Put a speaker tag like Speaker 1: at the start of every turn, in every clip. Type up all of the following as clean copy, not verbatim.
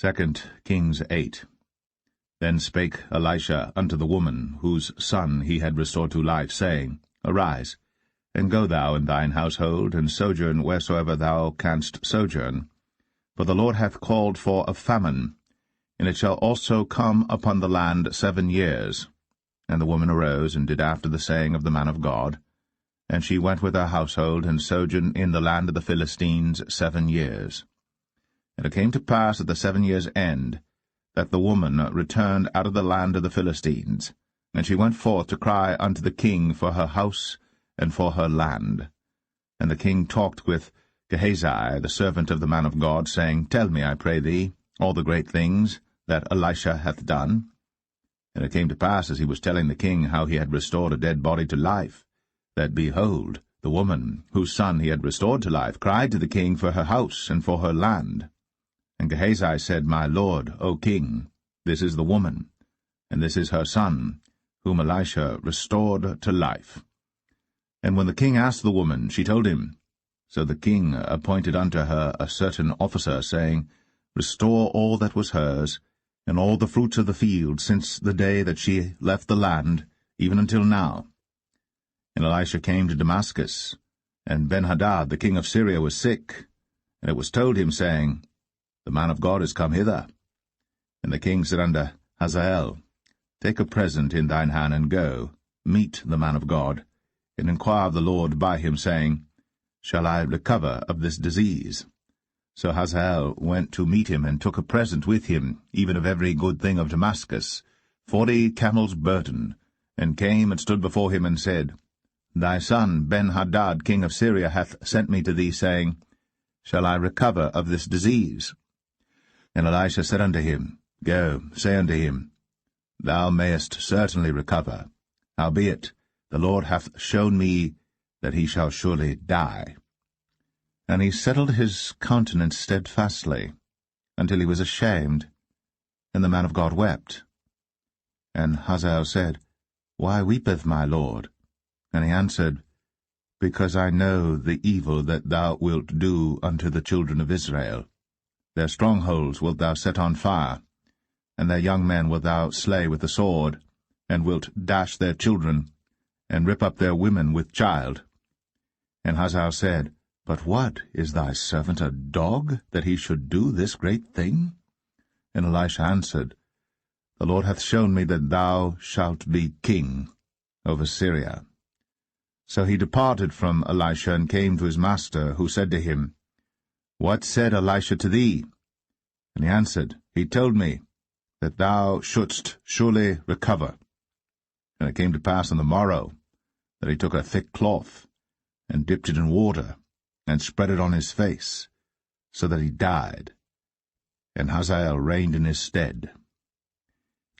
Speaker 1: 2 Kings 8. Then spake Elisha unto the woman, whose son he had restored to life, saying, Arise, and go thou and thine household, and sojourn wheresoever thou canst sojourn. For the Lord hath called for a famine, and it shall also come upon the land 7 years. And the woman arose, and did after the saying of the man of God. And she went with her household, and sojourned in the land of the Philistines 7 years. And it came to pass at the 7 years' end, that the woman returned out of the land of the Philistines, and she went forth to cry unto the king for her house and for her land. And the king talked with Gehazi, the servant of the man of God, saying, Tell me, I pray thee, all the great things that Elisha hath done. And it came to pass, as he was telling the king how he had restored a dead body to life, that, behold, the woman, whose son he had restored to life, cried to the king for her house and for her land. And Gehazi said, My lord, O king, this is the woman, and this is her son, whom Elisha restored to life. And when the king asked the woman, she told him. So the king appointed unto her a certain officer, saying, Restore all that was hers, and all the fruits of the field, since the day that she left the land, even until now. And Elisha came to Damascus, and Ben-Hadad the king of Syria was sick. And it was told him, saying, The man of God is come hither. And the king said unto Hazael, Take a present in thine hand, and go, meet the man of God, and inquire of the Lord by him, saying, Shall I recover of this disease? So Hazael went to meet him, and took a present with him, even of every good thing of Damascus, 40 camels' burden, and came and stood before him, and said, Thy son Ben-Hadad king of Syria hath sent me to thee, saying, Shall I recover of this disease? And Elisha said unto him, Go, say unto him, Thou mayest certainly recover. Howbeit, the Lord hath shown me that he shall surely die. And he settled his countenance steadfastly, until he was ashamed. And the man of God wept. And Hazael said, Why weepeth my lord? And he answered, Because I know the evil that thou wilt do unto the children of Israel. Their strongholds wilt thou set on fire, and their young men wilt thou slay with the sword, and wilt dash their children, and rip up their women with child. And Hazael said, But what, is thy servant a dog, that he should do this great thing? And Elisha answered, The Lord hath shown me that thou shalt be king over Syria. So he departed from Elisha, and came to his master, who said to him, What said Elisha to thee? And he answered, He told me that thou shouldst surely recover. And it came to pass on the morrow that he took a thick cloth, and dipped it in water, and spread it on his face, so that he died. And Hazael reigned in his stead.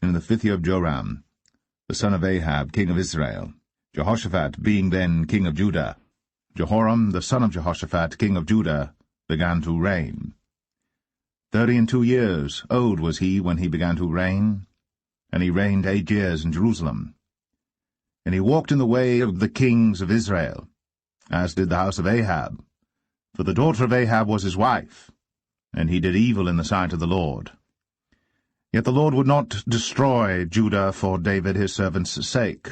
Speaker 1: And in the 5th year of Joram, the son of Ahab, king of Israel, Jehoshaphat being then king of Judah, Jehoram the son of Jehoshaphat, king of Judah, began to reign. 32 years old was he when he began to reign, and he reigned 8 years in Jerusalem. And he walked in the way of the kings of Israel, as did the house of Ahab, for the daughter of Ahab was his wife, and he did evil in the sight of the Lord. Yet the Lord would not destroy Judah for David his servant's sake,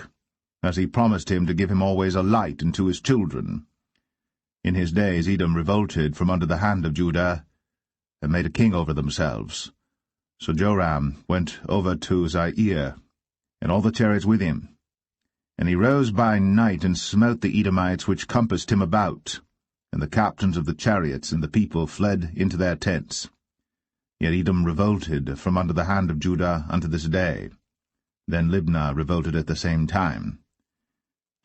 Speaker 1: as he promised him to give him always a light unto his children. In his days Edom revolted from under the hand of Judah, and made a king over themselves. So Joram went over to Zair, and all the chariots with him. And he rose by night, and smote the Edomites which compassed him about, and the captains of the chariots and the people fled into their tents. Yet Edom revolted from under the hand of Judah unto this day. Then Libnah revolted at the same time.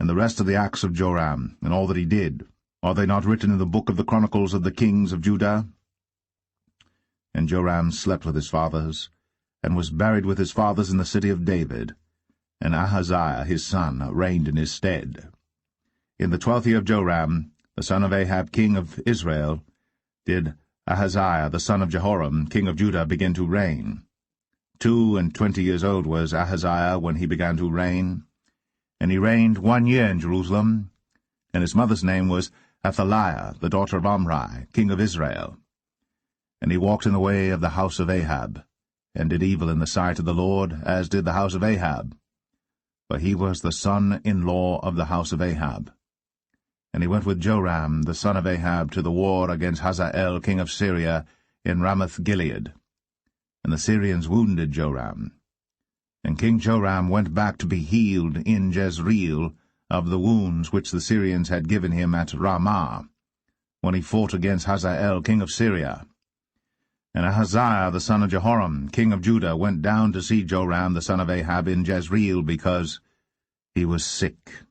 Speaker 1: And the rest of the acts of Joram, and all that he did, are they not written in the book of the chronicles of the kings of Judah? And Joram slept with his fathers, and was buried with his fathers in the city of David, and Ahaziah his son reigned in his stead. In the 12th year of Joram, the son of Ahab king of Israel, did Ahaziah the son of Jehoram king of Judah begin to reign. 22 years old was Ahaziah when he began to reign, and he reigned 1 year in Jerusalem, and his mother's name was Athaliah, the daughter of Omri, king of Israel. And he walked in the way of the house of Ahab, and did evil in the sight of the Lord, as did the house of Ahab. For he was the son-in-law of the house of Ahab. And he went with Joram the son of Ahab to the war against Hazael king of Syria in Ramoth-Gilead. And the Syrians wounded Joram. And King Joram went back to be healed in Jezreel of the wounds which the Syrians had given him at Ramah, when he fought against Hazael king of Syria. And Ahaziah the son of Jehoram king of Judah went down to see Joram the son of Ahab in Jezreel, because he was sick.